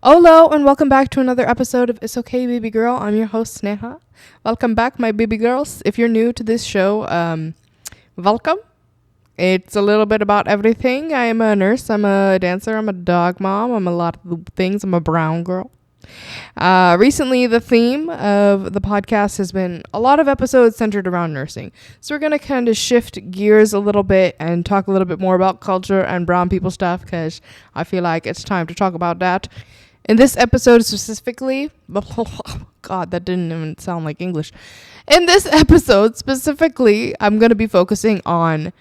Hello and welcome back to another episode of It's Okay Baby Girl. I'm your host Sneha. Welcome back, my baby girls. If you're new to this show, welcome. It's a little bit about everything. I am a nurse, I'm a dancer, I'm a dog mom, I'm a lot of the things. I'm a brown girl. Recently, the theme of the podcast has been a lot of episodes centered around nursing. So we're going to kind of shift gears a little bit and talk a little bit more about culture and brown people stuff because I feel like it's time to talk about that. In this episode specifically, God, that didn't even sound like English. In this episode specifically, I'm going to be focusing on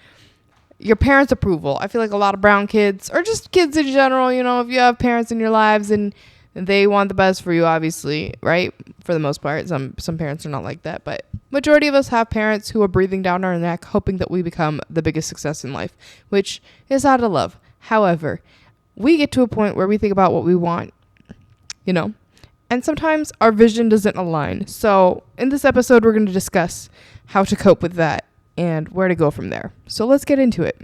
your parents' approval. I feel like a lot of brown kids, or just kids in general, if you have parents in your lives and they want the best for you, obviously, right? For the most part, some parents are not like that, but majority of us have parents who are breathing down our neck, hoping that we become the biggest success in life, which is out of love. However, we get to a point where we think about what we want, and sometimes our vision doesn't align. So in this episode, we're going to discuss how to cope with that and where to go from there. So let's get into it.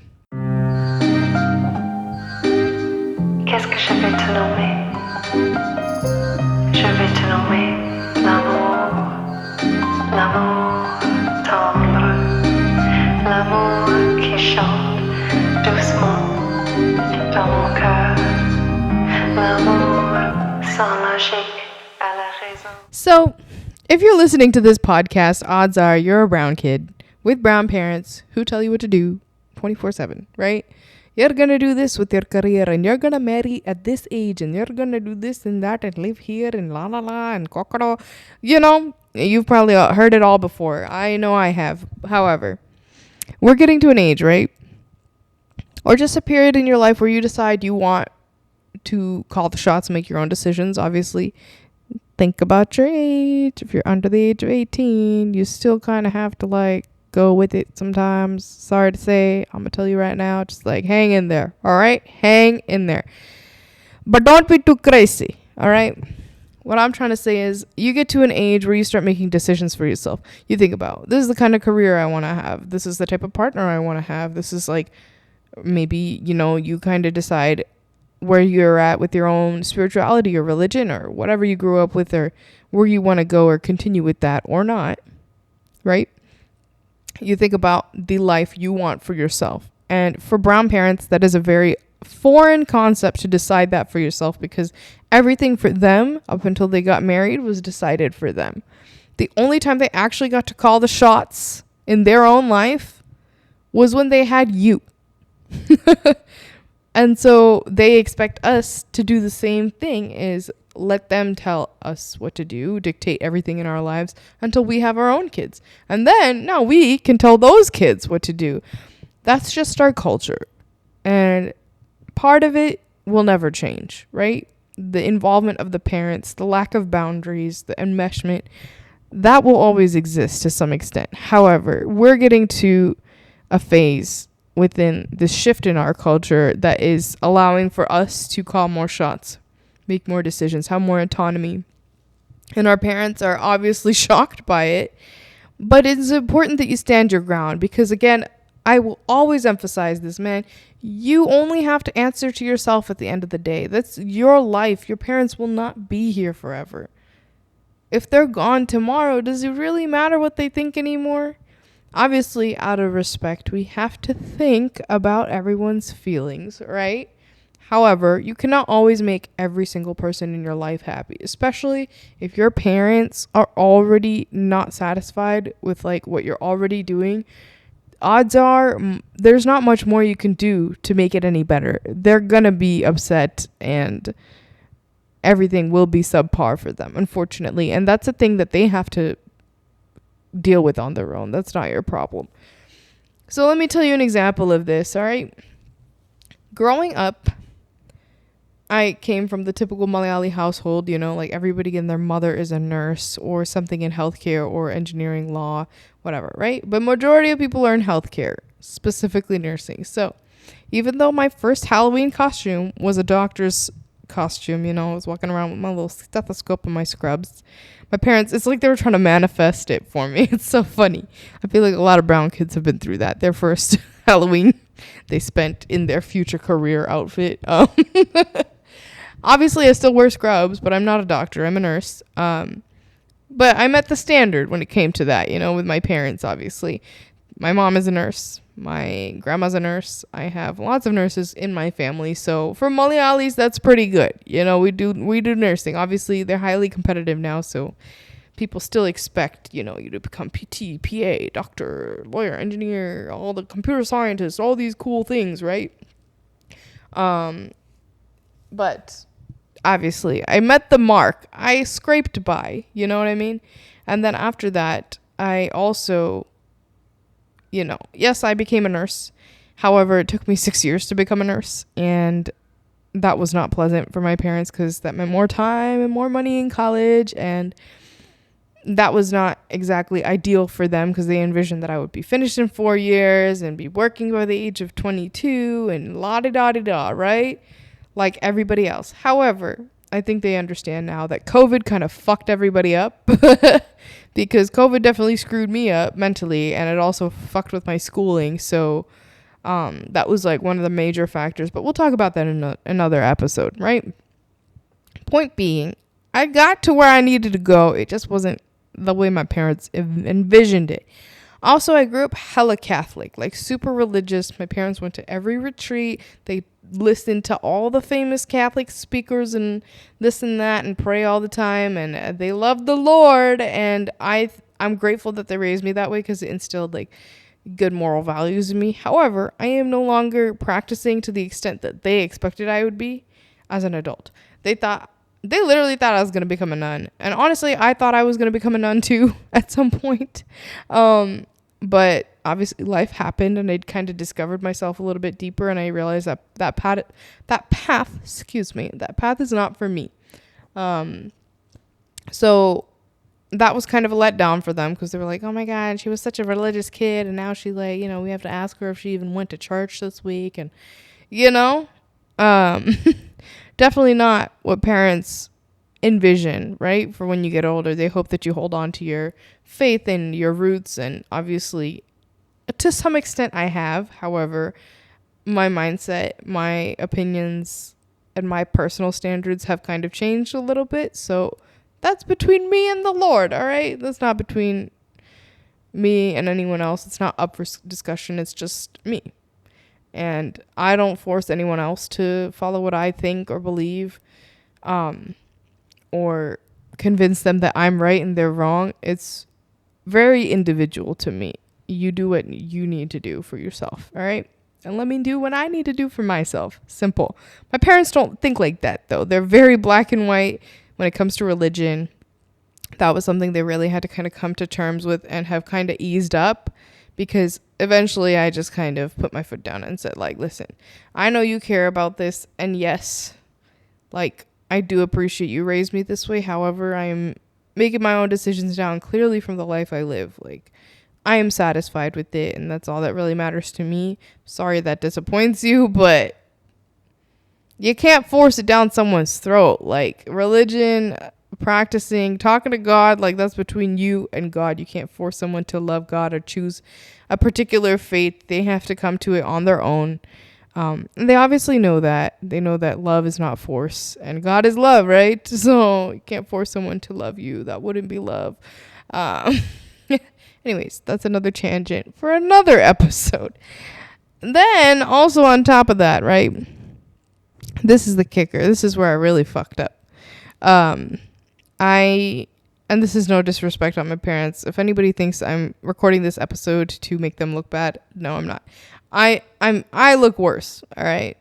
Qu'est-ce que je vais te nommer? Je vais te nommer l'amour, l'amour tendre, l'amour qui chante doucement dans mon cœur, l'amour sans logique à la raison. So, if you're listening to this podcast, odds are you're a brown kid with brown parents who tell you what to do 24/7, right? You're going to do this with your career and you're going to marry at this age and you're going to do this and that and live here and la la la and kokoro. You've probably heard it all before. I know I have. However, we're getting to an age, right? Or just a period in your life where you decide you want to call the shots, make your own decisions. Obviously, think about your age. If you're under the age of 18, you still kind of have to go with it sometimes. Sorry to say, I'm gonna tell you right now, just hang in there. All right, hang in there, but don't be too crazy. All right, what I'm trying to say is you get to an age where you start making decisions for yourself. You think about, this is the kind of career I want to have, this is the type of partner I want to have, this is maybe you kind of decide where you're at with your own spirituality or religion or whatever you grew up with, or where you want to go or continue with that or not, right? You think about the life you want for yourself. And for brown parents, that is a very foreign concept to decide that for yourself, because everything for them up until they got married was decided for them. The only time they actually got to call the shots in their own life was when they had you. And so they expect us to do the same thing, is let them tell us what to do, dictate everything in our lives until we have our own kids. And then now we can tell those kids what to do. That's just our culture. And part of it will never change, right? The involvement of the parents, the lack of boundaries, the enmeshment, that will always exist to some extent. However, we're getting to a phase within this shift in our culture that is allowing for us to call more shots, make more decisions, have more autonomy. And our parents are obviously shocked by it. But it's important that you stand your ground, because again, I will always emphasize this, man. You only have to answer to yourself at the end of the day. That's your life. Your parents will not be here forever. If they're gone tomorrow, does it really matter what they think anymore? Obviously, out of respect, we have to think about everyone's feelings, right? However, you cannot always make every single person in your life happy, especially if your parents are already not satisfied with what you're already doing. Odds are there's not much more you can do to make it any better. They're going to be upset and everything will be subpar for them, unfortunately. And that's a thing that they have to deal with on their own. That's not your problem. So let me tell you an example of this, all right? Growing up, I came from the typical Malayali household, everybody and their mother is a nurse or something in healthcare or engineering, law, whatever, right? But majority of people are in healthcare, specifically nursing. So even though my first Halloween costume was a doctor's costume, I was walking around with my little stethoscope and my scrubs, my parents, it's like they were trying to manifest it for me. It's so funny. I feel like a lot of brown kids have been through that. Their first Halloween they spent in their future career outfit. Obviously, I still wear scrubs, but I'm not a doctor. I'm a nurse. But I met the standard when it came to that, with my parents, obviously. My mom is a nurse. My grandma's a nurse. I have lots of nurses in my family. So for Malayalis, that's pretty good. We do nursing. Obviously, they're highly competitive now, so people still expect, you to become PT, PA, doctor, lawyer, engineer, all the computer scientists, all these cool things, right? But obviously, I met the mark. I scraped by, you know what I mean? And then after that, I also, yes, I became a nurse. However, it took me 6 years to become a nurse. And that was not pleasant for my parents because that meant more time and more money in college. And that was not exactly ideal for them because they envisioned that I would be finished in 4 years and be working by the age of 22 and la-di-da-di-da, right? Like everybody else. However, I think they understand now that COVID kind of fucked everybody up because COVID definitely screwed me up mentally, and it also fucked with my schooling. So that was like one of the major factors, but we'll talk about that in another episode, right? Point being, I got to where I needed to go. It just wasn't the way my parents envisioned it. Also, I grew up hella Catholic, like super religious. My parents went to every retreat. They listened to all the famous Catholic speakers and this and that and pray all the time. And they loved the Lord. And I'm grateful that they raised me that way because it instilled like good moral values in me. However, I am no longer practicing to the extent that they expected I would be as an adult. They literally thought I was going to become a nun. And honestly, I thought I was going to become a nun too at some point. But obviously life happened and I'd kind of discovered myself a little bit deeper, and I realized that path is not for me. So that was kind of a letdown for them because they were like, oh my God, she was such a religious kid. And now she like, we have to ask her if she even went to church this week. And, definitely not what parents envision, right? For when you get older, they hope that you hold on to your faith and your roots. And obviously, to some extent, I have. However, my mindset, my opinions, and my personal standards have kind of changed a little bit. So that's between me and the Lord, all right? That's not between me and anyone else. It's not up for discussion. It's just me. And I don't force anyone else to follow what I think or believe, or convince them that I'm right and they're wrong. It's very individual to me. You do what you need to do for yourself, all right? And let me do what I need to do for myself. Simple. My parents don't think like that, though. They're very black and white when it comes to religion. That was something they really had to kind of come to terms with and have kind of eased up, because eventually I just kind of put my foot down and said, like, listen, I know you care about this. And yes, like, I do appreciate you raised me this way. However, I am making my own decisions now, and clearly from the life I live, like, I am satisfied with it. And that's all that really matters to me. Sorry that disappoints you, but you can't force it down someone's throat. Like, religion, practicing, talking to God, like, that's between you and God. You can't force someone to love God or choose a particular faith. They have to come to it on their own. And they obviously know that. They know that love is not force, and God is love, right? So you can't force someone to love you. That wouldn't be love. Anyways, that's another tangent for another episode. Then also on top of that, right? This is the kicker. This is where I really fucked up. And this is no disrespect on my parents. If anybody thinks I'm recording this episode to make them look bad, no, I'm not. I look worse. All right.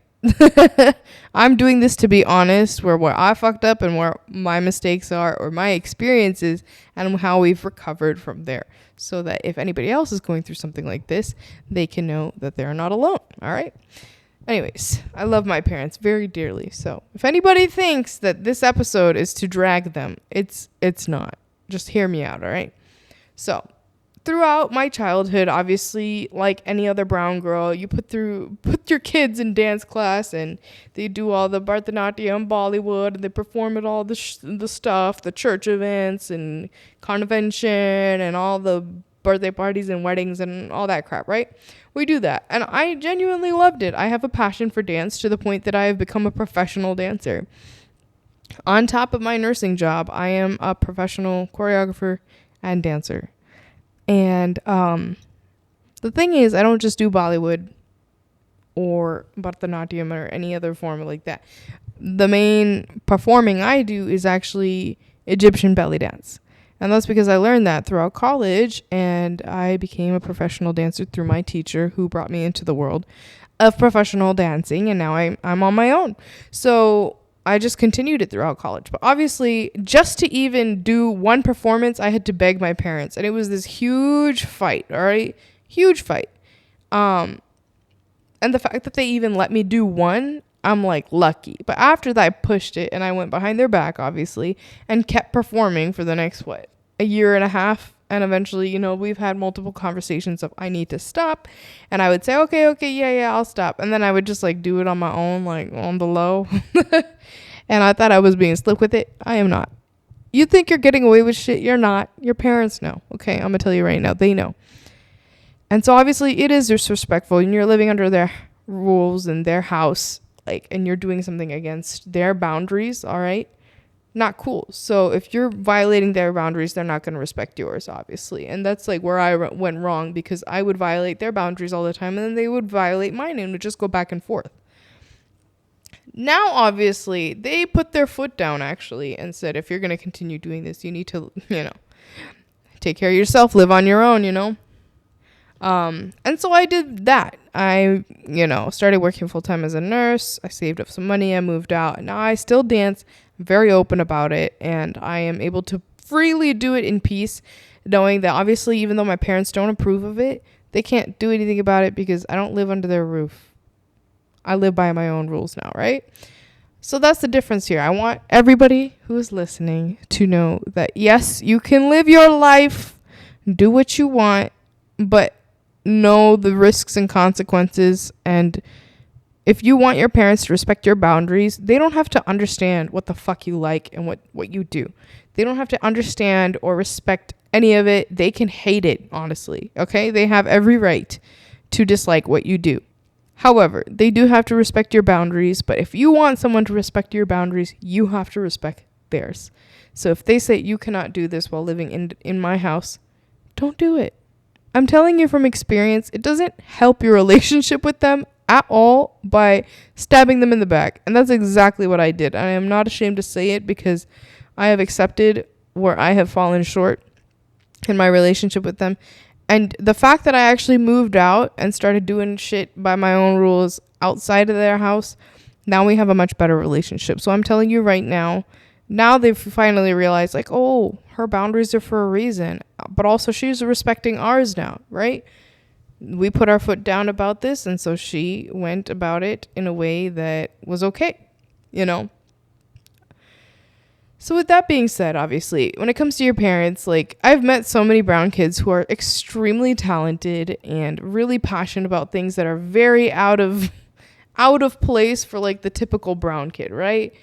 I'm doing this to be honest, where I fucked up and where my mistakes are, or my experiences, and how we've recovered from there, so that if anybody else is going through something like this, they can know that they're not alone. All right. Anyways, I love my parents very dearly. So if anybody thinks that this episode is to drag them, it's not. Just hear me out, all right? So throughout my childhood, obviously, like any other brown girl, you put your kids in dance class, and they do all the Bharatanatyam, Bollywood, and they perform at all the stuff, the church events and convention and all the birthday parties and weddings and all that crap, right? We do that. And I genuinely loved it. I have a passion for dance to the point that I have become a professional dancer. On top of my nursing job, I am a professional choreographer and dancer. And the thing is, I don't just do Bollywood or Bharatanatyam or any other form like that. The main performing I do is actually Egyptian belly dance. And that's because I learned that throughout college, and I became a professional dancer through my teacher who brought me into the world of professional dancing, and now I'm on my own. So I just continued it throughout college. But obviously, just to even do one performance, I had to beg my parents, and it was this huge fight, all right? Huge fight. And the fact that they even let me do one, I'm like lucky. But after that, I pushed it and I went behind their back, obviously, and kept performing for the next, a year and a half. And eventually, we've had multiple conversations of I need to stop. And I would say, okay, yeah, I'll stop. And then I would just like do it on my own, like on the low. And I thought I was being slick with it. I am not. You think you're getting away with shit. You're not. Your parents know. Okay, I'm going to tell you right now. They know. And so obviously it is disrespectful, and you're living under their rules in their house, like, and you're doing something against their boundaries, all right? Not cool. So if you're violating their boundaries, they're not going to respect yours, obviously. And that's like where I went wrong, because I would violate their boundaries all the time, and then they would violate mine, and it would just go back and forth. Now, obviously, they put their foot down, actually, and said, if you're going to continue doing this, you need to, take care of yourself, live on your own. And so I did that. I, started working full time as a nurse. I saved up some money. I moved out. And now I still dance. I'm very open about it. And I am able to freely do it in peace, knowing that obviously, even though my parents don't approve of it, they can't do anything about it because I don't live under their roof. I live by my own rules now, right? So that's the difference here. I want everybody who is listening to know that, yes, you can live your life, do what you want, but know the risks and consequences. And if you want your parents to respect your boundaries, they don't have to understand what the fuck you like and what you do. They don't have to understand or respect any of it. They can hate it, honestly. Okay? They have every right to dislike what you do. However, they do have to respect your boundaries. But if you want someone to respect your boundaries, you have to respect theirs. So if they say you cannot do this while living in my house, don't do it. I'm telling you from experience, it doesn't help your relationship with them at all by stabbing them in the back. And that's exactly what I did. I am not ashamed to say it, because I have accepted where I have fallen short in my relationship with them. And the fact that I actually moved out and started doing shit by my own rules outside of their house, now we have a much better relationship. So I'm telling you right now they've finally realized, like, oh, her boundaries are for a reason. But also she's respecting ours now, right? We put our foot down about this, and so she went about it in a way that was okay, So with that being said, obviously, when it comes to your parents, like, I've met so many brown kids who are extremely talented and really passionate about things that are very out of place for like the typical brown kid, right?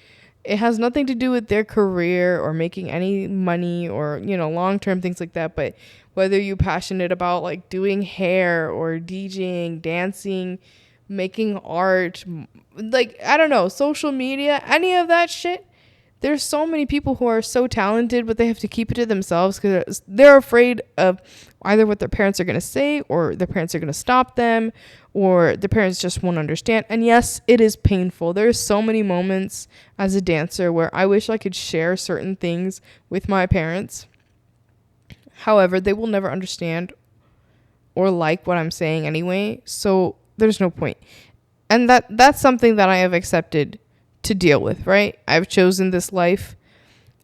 It has nothing to do with their career or making any money or, long-term things like that. But whether you're passionate about like doing hair or DJing, dancing, making art, like, I don't know, social media, any of that shit, there's so many people who are so talented, but they have to keep it to themselves because they're afraid of either what their parents are going to say, or their parents are going to stop them, or their parents just won't understand. And yes, it is painful. There's so many moments as a dancer where I wish I could share certain things with my parents. However, they will never understand or like what I'm saying anyway, so there's no point. And that's something that I have accepted to deal with, right? I've chosen this life,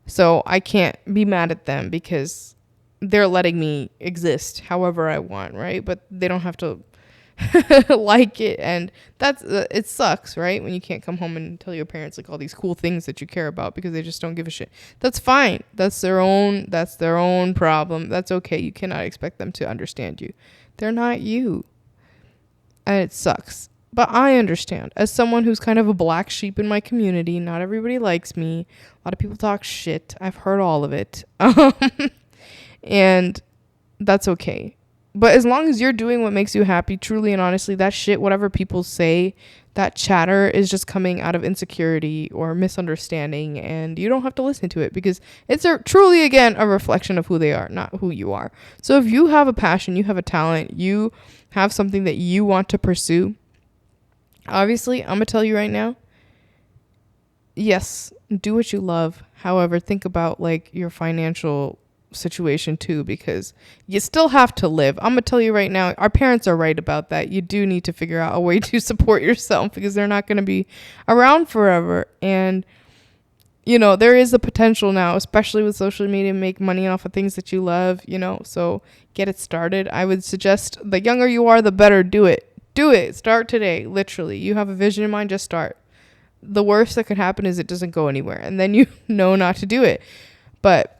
so I can't be mad at them because they're letting me exist however I want, right? But they don't have to like it, and that's it sucks, right? When you can't come home and tell your parents like all these cool things that you care about because they just don't give a shit. That's fine. That's their own problem. That's okay. You cannot expect them to understand you. They're not you. And it sucks. But I understand. As someone who's kind of a black sheep in my community, not everybody likes me. A lot of people talk shit. I've heard all of it. And that's okay. But as long as you're doing what makes you happy, truly and honestly, that shit, whatever people say, that chatter is just coming out of insecurity or misunderstanding, and you don't have to listen to it because it's truly, again, a reflection of who they are, not who you are. So if you have a passion, you have a talent, you have something that you want to pursue, obviously, I'm going to tell you right now, yes, do what you love. However, think about like your financial situation too, because you still have to live. I'm gonna tell you right now, our parents are right about that. You do need to figure out a way to support yourself because they're not going to be around forever. And there is a potential now, especially with social media, make money off of things that you love, so get it started. I would suggest the younger you are, the better. Do it. Start today. Literally, you have a vision in mind, just start. The worst that could happen is it doesn't go anywhere, and then you know not to do it. But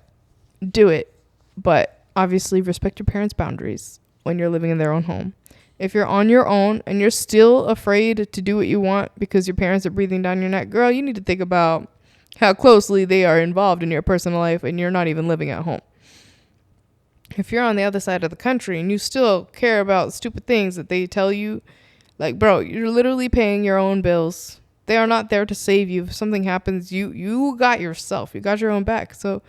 do it. But obviously respect your parents' boundaries when you're living in their own home. If you're on your own and you're still afraid to do what you want because your parents are breathing down your neck, girl, you need to think about how closely they are involved in your personal life and you're not even living at home. If you're on the other side of the country and you still care about stupid things that they tell you, like, bro, you're literally paying your own bills. They are not there to save you. If something happens, you got yourself. You got your own back. So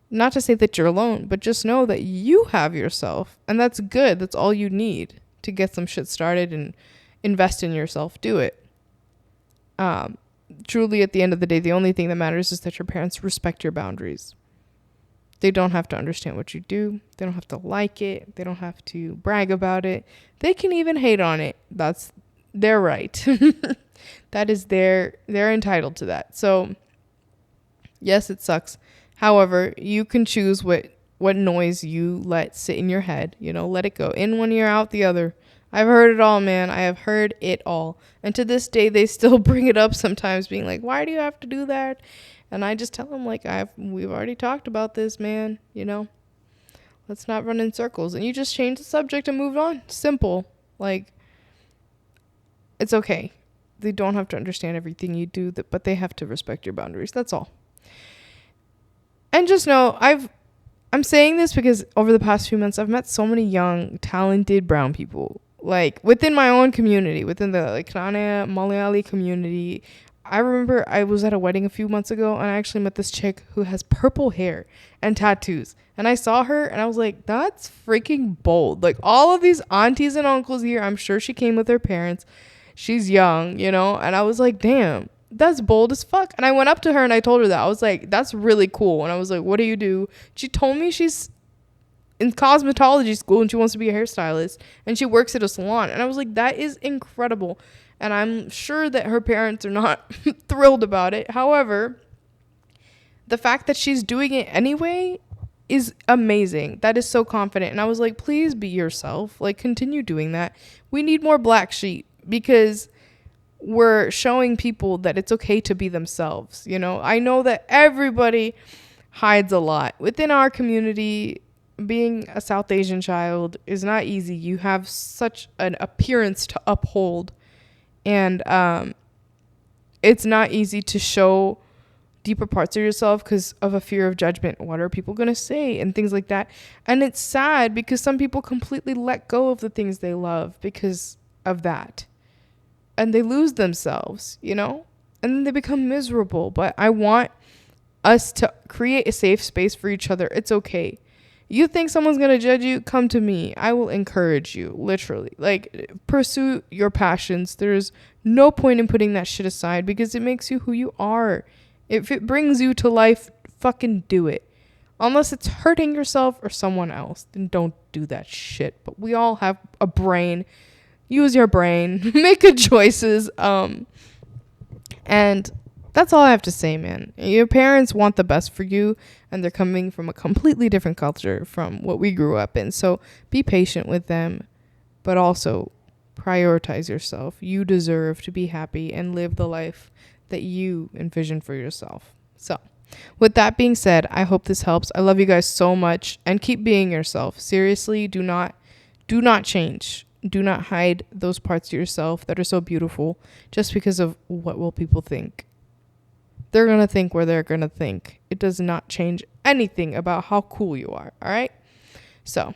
not to say that you're alone, but just know that you have yourself. And that's good. That's all you need to get some shit started and invest in yourself. Do it. Truly, at the end of the day, the only thing that matters is that your parents respect your boundaries. They don't have to understand what you do. They don't have to like it. They don't have to brag about it. They can even hate on it. That's their right. That is they're entitled to that. So yes, it sucks. However, you can choose what noise you let sit in your head. Let it go in one ear, out the other. I've heard it all, man. I have heard it all. And to this day, they still bring it up sometimes, being like, why do you have to do that? And I just tell them, like, we've already talked about this, man. Let's not run in circles. And you just change the subject and move on. Simple. Like, it's okay. They don't have to understand everything you do, but they have to respect your boundaries. That's all. And just know, I'm saying this because over the past few months, I've met so many young, talented brown people. Like, within my own community, within the Knana Malayali community. I remember I was at a wedding a few months ago, and I actually met this chick who has purple hair and tattoos. And I saw her, and I was like, that's freaking bold. Like, all of these aunties and uncles here, I'm sure she came with her parents. She's young, and I was like, damn. That's bold as fuck. And I went up to her and I told her that. I was like, that's really cool. And I was like, what do you do? She told me she's in cosmetology school and she wants to be a hairstylist and she works at a salon. And I was like, that is incredible. And I'm sure that her parents are not thrilled about it. However, the fact that she's doing it anyway is amazing. That is so confident. And I was like, please be yourself. Like, continue doing that. We need more black sheep because we're showing people that it's okay to be themselves. I know that everybody hides a lot within our community. Being a South Asian child is not easy. You have such an appearance to uphold, and it's not easy to show deeper parts of yourself because of a fear of judgment. What are people going to say and things like that? And it's sad because some people completely let go of the things they love because of that. And they lose themselves, and then they become miserable. But I want us to create a safe space for each other. It's okay. You think someone's going to judge you? Come to me. I will encourage you, literally. Like, pursue your passions. There's no point in putting that shit aside because it makes you who you are. If it brings you to life, fucking do it. Unless it's hurting yourself or someone else, then don't do that shit. But we all have a brain. Use your brain, make good choices. And that's all I have to say, man. Your parents want the best for you, and they're coming from a completely different culture from what we grew up in. So be patient with them, but also prioritize yourself. You deserve to be happy and live the life that you envision for yourself. So with that being said, I hope this helps. I love you guys so much, and keep being yourself. Seriously, do not change. Do not hide those parts of yourself that are so beautiful just because of what will people think. They're going to think where they're going to think. It does not change anything about how cool you are. All right. So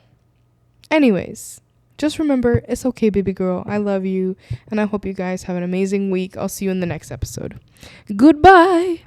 Anyways, just remember, it's okay, baby girl. I love you. And I hope you guys have an amazing week. I'll see you in the next episode. Goodbye.